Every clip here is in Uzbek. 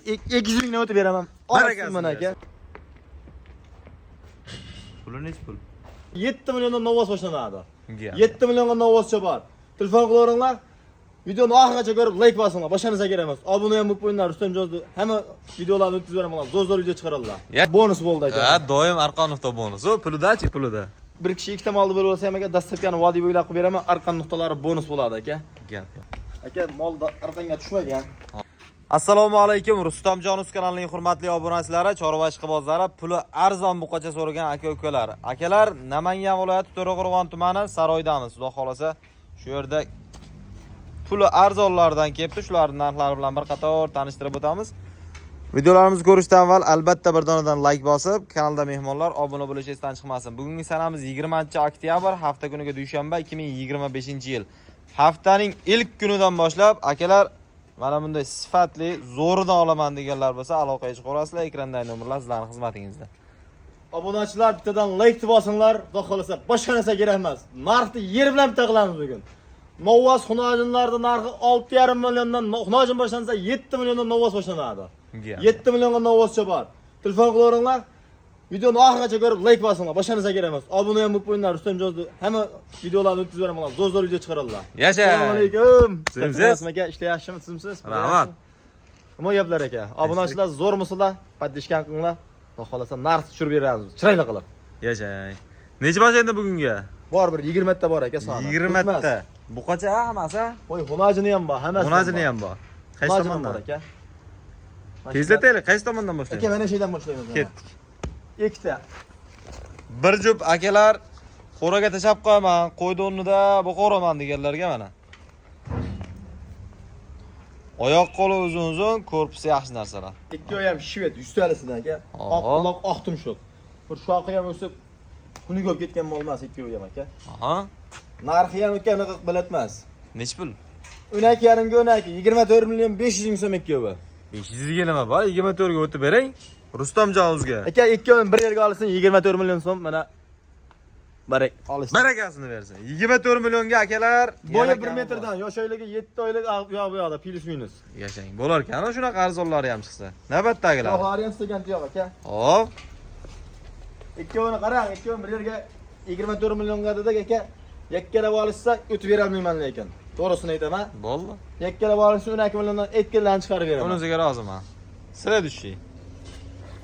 200 mingdan o'tib beraman. Olasizmi mana aka? Puli nech pul? 7 milliondan novvoz boshlanadi. 7 millionga novvozcha bor. Telefon qilaveringlar. Videoni oxirigacha ko'rib like bosinglar. Boshqanisa kerak emas. Obuna ham bo'lib qo'yinglar. Rustam Jo'zdi hamma videolarni o'tkazib beraman. Zo'r video chiqaradilar. Bonus bo'ldi aka. Ha, doim Arqonovda bonus. O, pulida-chi, pulida. Bir kishi ikkita molni bo'lib olsa ham aka, dastlabkani vodiy bo'ylab qilib beraman. Arqon nuqtalari bonus bo'ladi aka. Gap. Aka, mol arqonga tushmagan. Assalomu alaykum. Rustamjonov kanalining hurmatli obunachilari, Chorvachi bozori puli arzon buqacha so'ragan aka-ukalar. Akalar, Namangan viloyati To'raqo'rg'on tumani Saroydamiz. Xudo xolasa, shu yerda puli arzonlardan kelibdi. Shularning narxlari bilan bir qator tanishtirib o'tamiz. Videolarimizni ko'rishdan avval albatta bir donadan like bosib, kanalda mehmonlar obuna bo'lish esdan chiqmasin. Bugungi sanamiz 20-oktyabr, hafta kuniga dushanba 2025-yil. Haftaning ilk kunidan boshlab akalar mana bunday sifatli zo'ridan olaman deganlar bo'lsa, aloqaga chiqa olasizlar. Ekrandagi nomerlar sizlarning xizmatingizda. Obunachilar bittadan like bosinglar, xudo xolasa boshqa narsa kerak emas. Narxni yer bilan bitta qilamiz bugun. Novvoz xunojinlarning narxi 6,5 milliondan, xunojin boshlansa 7 milliondan novvoz boshlanadi. 7 millionga novvozcha bor. Telefon qilaveringlar. Videoni oxirigacha ko'rib like bosinglar. Boshqa narsa kerak emas. Obuna ham bo'lib qo'yinglar. Rustam Jo'zdi hamma videolarni o'tkazib beraman. Zo'r video chiqaradilar. Yasha. Assalomu alaykum. Sizsiz? Aka, ishlayapsizmi, sizsiz? Rahmat. Nima gaplar aka? Obunachilar zo'rmisizlar? Paddishkan qilinglar. Xudo xolasa narx tushirib beramiz. Chiroyli qilib. Yashay. Necha bosh endi bugunga? Bor bir 20 ta bor aka soni. 20 ta. Buqacha hammasi? Voy, xunojini ham bor, hammasi. Xunojini ham bor. Qaysi tomondan aka? Tezlataylik, qaysi tomondan Aka, boshlaymiz? mana shaydan boshlaymiz. Ketdik. Ikkita. Bir jup akalar xo'raga tashab qo'yaman, qo'ydi o'rnida boqoraman deganlarga mana. Oyoq qo'li uzun, korpusi yaxshi narsalar. Ikkovi ham shved, ustalisidan aka. Oq quloq, oq tumshuq. Bir shoqi ham o'sib, kuni ko'p ketgan mol emas ikkovi ham aka. Aha. Narxi ham o'tganiga bilatmas. Nech pul? 12,5 ga 12, 24 million 500 ming so'm ikkovi. 500 ga nima bor? 24 ga o'tib bering. Rustamjoningizga. Aka, ikkovini bir yerga olsin 24 million so'm mana barak olsin. Barakasini bersin. 24 millionga akalar. Bo'yi 1 metrdan, yosh oyligi 7 oylik bu yoqda plus minus. Yashang. Bo'lar ekan, shunaqa arzonlari ham chiqsa. Navbatdagilar. Yo'qlari ham stakan yo'q aka. Hop. Ikkovini qarang, ikkovini bir yerga 24 millionga dedik aka. Yakkalab olishsa o'tib bera olmayman lekin. To'g'risini aytaman. Bo'ldi. Yakkalab olishsa 12 milliondan etkinlarni chiqarib beraman. Bunisiga roziman. Sizlar tushing.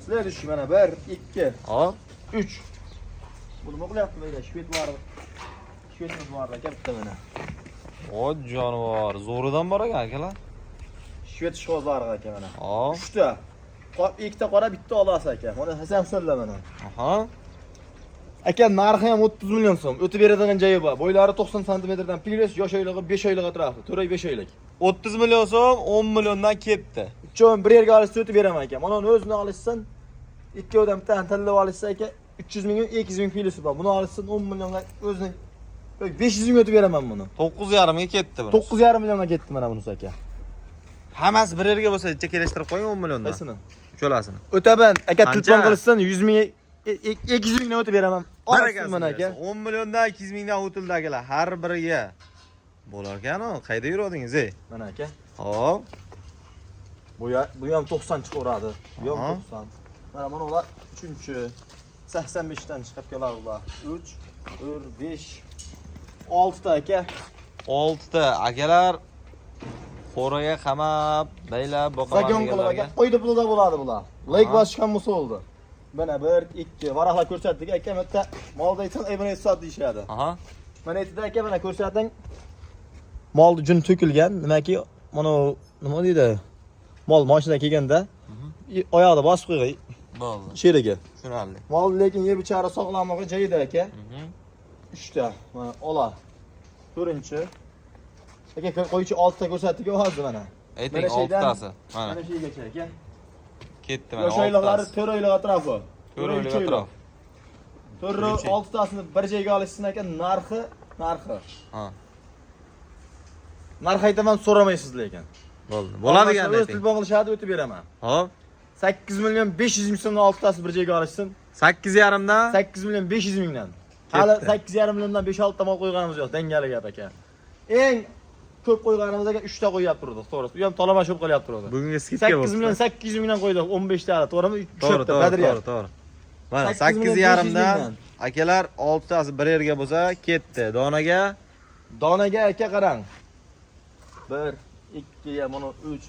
Sizlar tushing mana 1, 2, Hop. 3. Buni nima qilyapti mana shved bor. Shvedimiz bor aka bitta mana. O jonivor, zo'ridan bor ekan akalar. Shved shozlari aka mana. Hop. 3 ta. Ikkita qora, bitta olasiz aka. Mana Samsunglar mana. Aha. Aka, narxi ham 30 million so'm. O'tib beradigan joyi bor. Bo'ylari 90 santimetrdan plus, yosh oylig'i 5 oylik atrofida. 4 oy 5 oylik. 30 million so'm 10 milliondan ketdi. Uchovini bir yerga olishsa o'tib beraman aka. Mana uni o'zini olishsin. Ikkovidan bittani tanlab olishsa aka 300 ming, 200 ming plusi bor. Buni olishsin 10 millionga o'zini 500 ming o'tib beraman buni. 9,5 ga ketdi bu. 9,5 millionga ketdi mana bunisi aka. Hammasi bir yerga bo'lsa, ichga kelishtirib qo'ying 10 milliondan. Qaysini? Uchalasini. O'taban aka telefon qilishsin 100 ming, 200 mingdan o'tib beraman. Barakasini mana aka. 10 milliondan 200 mingdan o'tildi akalar. Har biriga. Bo'lar ekan-ku, qayda yuradingiz, ey? Mana aka. Hop. Bu ham 90 chiqaveradi. Bu ham 90. Mana ular 3-chi 85 dan chiqib keladi. 3, 4, 5, 6 ta aka. 6 ta akalar xo'raga qamab, baylab boqaman Zagon qilib aka. Qo'ydi pulida bo'ladi bular. Like bosishgan bo'lsa bo'ldi. Mana 1, 2 varaqlar ko'rsatdik aka. Bitta molda aytsan, "Aybini sot" deyshadi. Aha. Mana aytdi aka, mana ko'rsating. Molni jun to'kilgan. Nimaki, mana nima deydi? Mol mashina kelganda oyoqda bosib qo'yg'ay. Bo'ldi. Sheriga. Tushunarli. Mol lekin yer bichara sog'lomligi joyida aka. 3 ta. Mana ola. 4-chi. Aka qo'ychi 6 ta ko'rsatdik hozir mana. Ayting 6 tasi. Mana. Mana shuygacha aka. Ketdi mana. Yosh oyliqlari 4 oylik atrofi. 4 oylik atrof. 4 6 tasini bir joyga olishsin aka, narxi. Ha. Narx aytaman, so'ramaysiz lekin. Bo'ldi. Bo'ladigan ayting. O'z telefon qilishadi, o'tib beraman. Hop. 8 million 500 ming so'mdan 6 tasi bir joyga olishsin. 8,5 dan 8 million 500 mingdan. Hali 8,5 milliondan 5-6 ta mol qo'yganimiz yo'q, dangali gap aka. Eng ko'p qo'yganimizga 3 ta qo'yib turdik, to'g'risi. U ham talomashib qolyap turadi. Bugungi skidka 8 million 800 mingdan qo'ydik, 15 ta, to'g'rimi? To'g'ri. Mana 8 million 500 8,5 dan mingdan. akalar 6 tasi bir yerga bo'lsa, ketdi. Donaga aka qarang. 1, 2, mana 3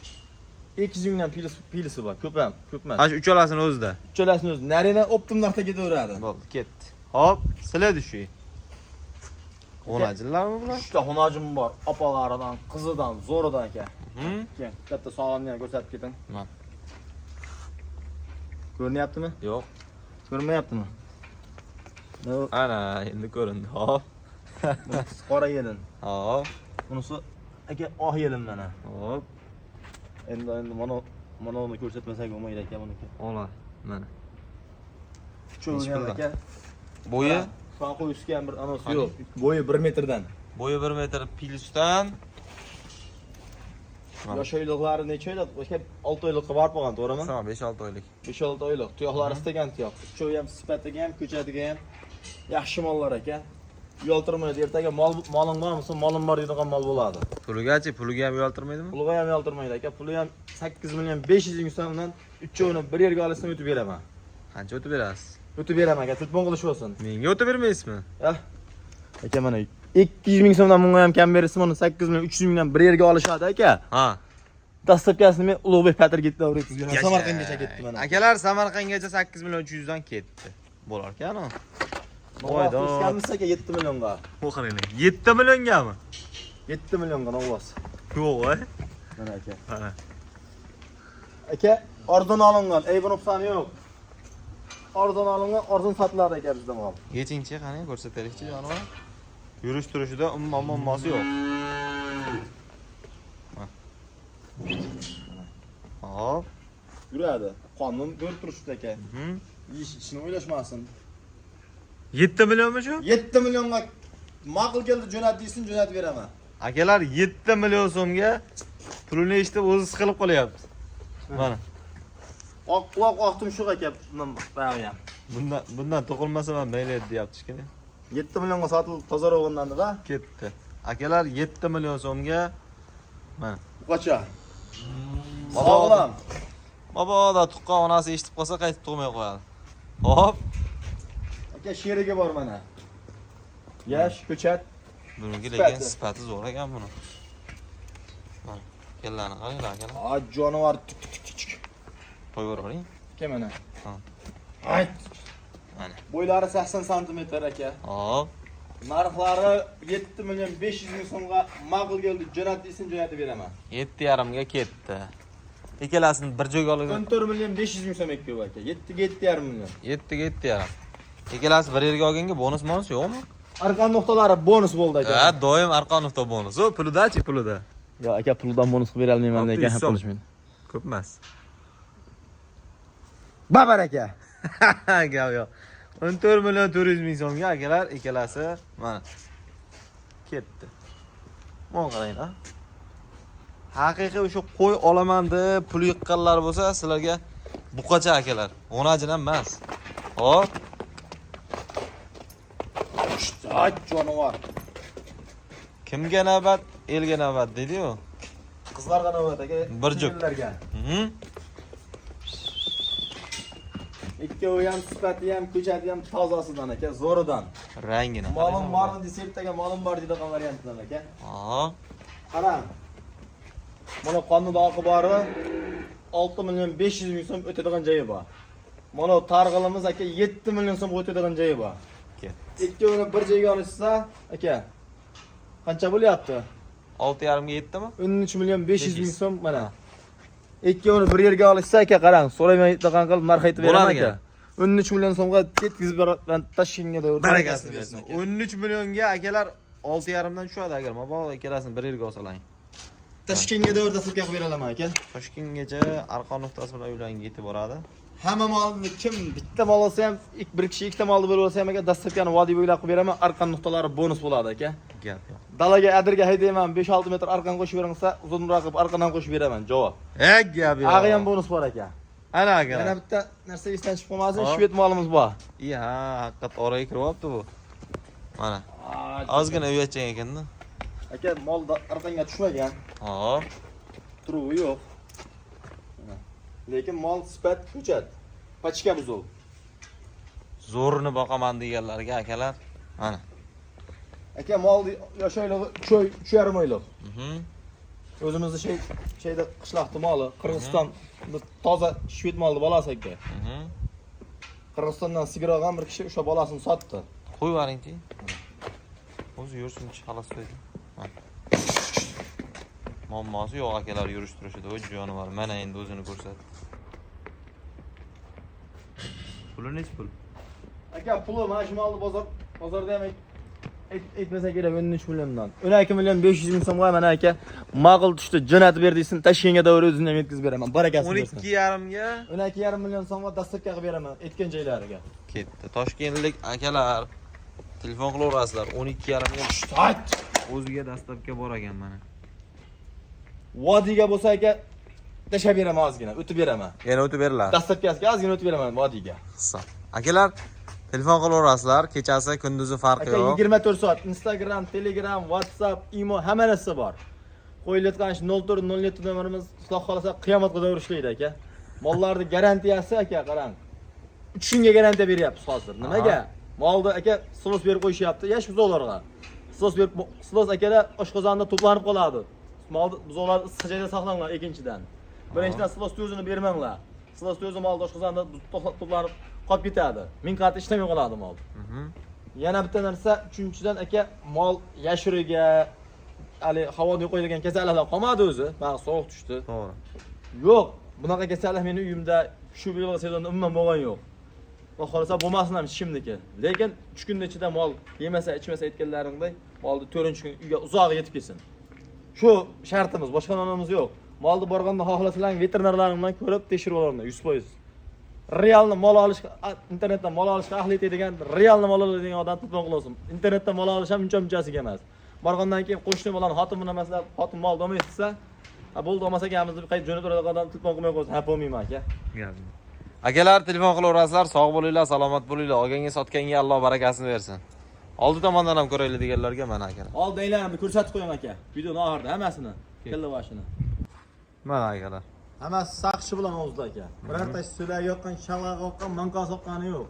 200 mingdan pilisi bor, ko'p emas. Hash uchalasini o'zida. Uchalasini o'zi narina optim narxda ketaveradi. Bo'ldi, ketdi. Hop, siladi shu. Xonajinlarmi bular? 3 ta xonajim bor, opalaridan, qizidan, zo'ridan aka. Hm? Keyin katta sog'onni ham ko'rsatib keting. Mana. Ko'rinyaptimi? Yo'q. Ko'rinmayaptimi? Ana, endi ko'rindi. Hop. Qora yelin. Hop. Bunisi aka oq yelin mana. Hop. Endi mana uni ko'rsatmasak bo'lmaydi aka buniki. Ola, mana. Cho'g'ri aka. Bo'yi? Soqi ustiga ham bir anosi yo'q. Bo'yi 1 metrdan. Bo'yi 1 metr pilusdan. Yosh oyliqlari necha oylik? O'sha 6 oylikqa borib qolgan, to'g'rimi? Shu 5-6 oylik. 5-6 oylik. Tuyoqlari istagan tuyoq. Cho'y ham sifatiga ham, ko'chatiga ham yaxshi mollar aka. Uyaltirmaydi. Ertaga moling bormisa, molim bor deydigan mol bo'ladi. Puliga ham uyaltirmaydimi? Puliga ham uyaltirmaydi aka. Puli ham 8 million 500 ming so'mdan 3ovini bir yerga olsam o'tib beraman. Qancha o'tib berasiz? O'tib beraman aka, telefon qilish bo'lsin. Menga o'tib bermaysizmi? Aka mana 200 ming so'mdan bunga ham kam berasiz, mana 8 million 300 mingdan bir yerga olishadi aka. Ha. Dastlabkasini men Ulug'bek Patrga o'rgatib beraman. Samarqandgacha ketdi mana. Akalar Samarqandgacha 8 million 300 dan ketdi. Bo'lar ekan-ku. Voydo. Ishkamisiz aka 7 millionga. O'qiringlar. 7 milliongami? 7 millionga novvos. Yo'q, Mana aka. Ha. Aka, arzon olingan, aybi nuqsoni yo'q. Arzon olingan, arzon sotiladi aka bizda mol. Yechinchi qani ko'rsataylikchi jonivor. Yurish turishida muammosi yo'q. Hop. Yuradi. Qonun ko'rib turishdi aka. Ishni o'ylashmasin. 7 millionmi shu? 7 millionga ma'qul keldi, jo'nat deysin, jo'natib beraman. Akalar 7 million so'mga pulini eshitib o'zi siqilib qolyapti. Mana. Oq quloq oq tumshuq aka bundan ham. Bundan to'qilmasa ham mayli deyapti shekilli. 7 millionga sotilib tozaroq o'rnandi-da. Ketdi. Akalar 7 million so'mga mana. Qocha. Sog'lam. Mabodo tuqqan onasi eshitib qolsa qaytib tug'may qo'yadi. Hop. Aka sherigi bor mana. Yash, ko'chat. Buniki lekin sifati zo'r ekan buni. Mana. Kellani qaranglar akalar. A jonivor. Qo'yavering. Aka mana. Ha. Ayt. Mana. Bo'ylari 80 sm aka. Hop. Narxlari 7 million 500 ming so'mga ma'qul keldi, jo'nat deysin, jo'natib beraman. 7,5 ga ketdi. Ikkalasini bir joyga olgan. 14 million 500 ming so'm ekib aka. 7,5 million. 7 ga 7,5. Ikkalasi bir yerga olganga bonus yo'qmi? Arqon nuqtalari bonus bo'ldi aka. Ha, doim arqon nuqta bonus. O, pulida-chi, pulida. Yo, aka puldan bonus qilib bera olmayman lekin haq qilishmaydi. Ko'p emas. Babar aka. Gap yo'q. 14 million 400 ming so'mga akalar ikkalasi mana ketdi. Mana qaranglar. Haqiqiy o'sha qo'y olaman deb pul yiqqanlar bo'lsa, sizlarga buqacha akalar. G'onajin ham emas. Hop. Ay jonivor. Kimga navbat, elga navbat dedi-ku. Qizlarga navbat aka. Bir jup. Ikkovi ham sifati ham, ko'chati ham tozasidan aka, zo'ridan. Rangini. Molim bormi deseptaga molim bor deydigan variantdan aka. Hop. Qarang. Mana qonunda oqi bori 6 million 500 ming so'm o'tadigan joyi bor. Mana targ'ilimiz aka 7 million so'm o'tadigan joyi bor. Ikkovini bir joyga olishsa, aka qancha bo'lyapti? 6,5 ga yetdimi? 13 million 500 ming so'm mana. Ikkovini bir yerga olishsa aka qarang, so'ramaydigan qilib narx aytib beraman aka. 13 million so'mga ketkizib beraman, Toshkentga da barakasi bersin. 13 millionga akalar 6,5 dan tushadi agar mabodo ikkalasini bir yerga olsalang. Toshkentga da o'rtasib qilib bera olaman aka. Toshkentgacha arqon nuqtasi bilan uylanib yetib boradi. Hamma molni kim bitta mol olsa ham, bir kishi ikkita molni berib olsa ham aka, dastlabkani vodiy bo'ylab qilib beraman, arqon nuqtalari bonus bo'ladi aka. Gap yo'q. Dalaga adirga haydayman, 5-6 metr arqon qo'shib beringsa, uzunroq qilib arqondan qo'shib beraman. Javob. Gap yo'q. Ag'i ham bonus bor aka. Ana aka. Yana bitta narsa esdan chiqib qolmasin, shved molimiz bor. Ha, haqiqat oraga kiryapti bu. Mana. Ozgina uyatchang ekan-da. Aka mol arqanga tushmagan. Hop. Turuvi yo'q. Lekin mol sifat ko'chat. Pachka buzov. Zo'rini boqaman deganlarga akalar. Mana. Aka mol yashayligi 3,5 oylik. O'zimizni şeyda qishloqda moli, Qirg'iziston toza shved molni bolasi aka. Qirg'izistondan sigir olgan bir kishi o'sha bolasini sotdi. Qo'y yuboring-chi. O'zi yursin-chi, xolos qo'ydi. Muammosi yo'q akalar yurish turishida, o'z jonivor. Mana endi o'zini ko'rsatdi. Puli nech pul? Aka puli mana shu molni bozorda ham aytmasa kerak 13 milliondan. 12 million 500 ming so'mga mana aka ma'qul tushdi, jo'natib berdiysin, tashkentga davr o'zini ham yetkazib beraman. Barakasi bersin. 12,5 ga 12,5 million so'mga dasturga qilib beraman, aytgan joylariga. ketdi. Toshkentlik akalar telefon qilaverasizlar. 12,5 ga Shtat! o'ziga dastlabga bor ekan mana. Vodiyga bo'lsa aka tashab beraman ozgina, o'tib beraman. Yana o'tib beriladi. Dasturkasiga ozgina o'tib beraman vodiyga. Hisob. Akalar telefon qilaverasizlar. Kechasi, kunduzi farqi Aka yo'q. 24 soat Instagram, Telegram, WhatsApp, Imo hamma narsa bor. Qo'yilayotgan shu 0407 nomerimiz Xudo xolasa qiyomatga davr ishlaydi aka. Mollarni garantiyasi aka qarang. 3 kunga garantiya beryapmiz hozir. Nimaga? Molni aka silos berib qo'yishyapti yosh buzovlarga. Silos akalar oshqozonda to'planib qoladi. Molni buzovlar issiq joyda saqlanglar ikkinchidan. Birinchidan silos o'zini bermanglar. Silos o'zi molni oshqozonda to'planib qolib ketadi. Ming qat ishlamay qoladi mol. Yana bitta narsa, uchinchidan aka mol yashiriga hali havoda qo'yilgan kasalliklar qolmadi o'zi. Mana sovuq tushdi. To'g'ri. Yo'q, bunaqa kasallik meni uyimda shu yilgi sezonda umuman bo'lgan yo'q. Va xolasa bo'lmasin ham ishimniki. Lekin 3 kun ichida mol yemasa, ichmasa aytganlaringdek, molni 4-kun uyga uzoq yetib kelsin. Shu shartimiz, boshqa nomimiz yo'q. Molni borganda xohlasalaring veterinarlarim bilan ko'rib tekshirib olaman 100%. Realni mol olish, internetdan mol olishga ahli etadigan, realni mol oladigan odam telefon qilsin. Internetdan mol olish ham uncha-munchasiga emas. Borgandan keyin qo'shni bilan xotin bilan masalan, xotin mol olmaysa, bo'ldi olmasa ekanimizni qaytib jo'natadigan odam telefon qilmay qo'ysin. Ha, bo'lmayman aka. Akalar telefon qilaverasizlar. Sog' bo'linglar, salomat bo'linglar. Olganga sotganga Alloh barakasini bersin. Oldi tomondan ham ko'raylik deganlarga mana akalar. Oldinglarni ko'rsatib qo'ying aka. Videoni oxirida hammasini, kalla boshini. Mana akalar. Hammasi saqchi bilan o'zida aka. Birorta so'lak yoqqan, shalg'aq yoqqan, manqos yoqqani yo'q.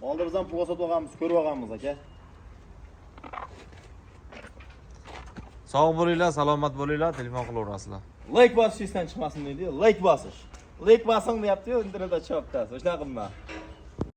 Oldi biz ham pul sotib olganmiz, ko'rib olganmiz aka. Sog' bo'linglar, salomat bo'linglar, telefon qilaverasizlar. Like bosishdan chiqmasin deydi. Like bosish. Like bosing deyapti-yu, internetda chiqyapti. O'shanaqa qilma.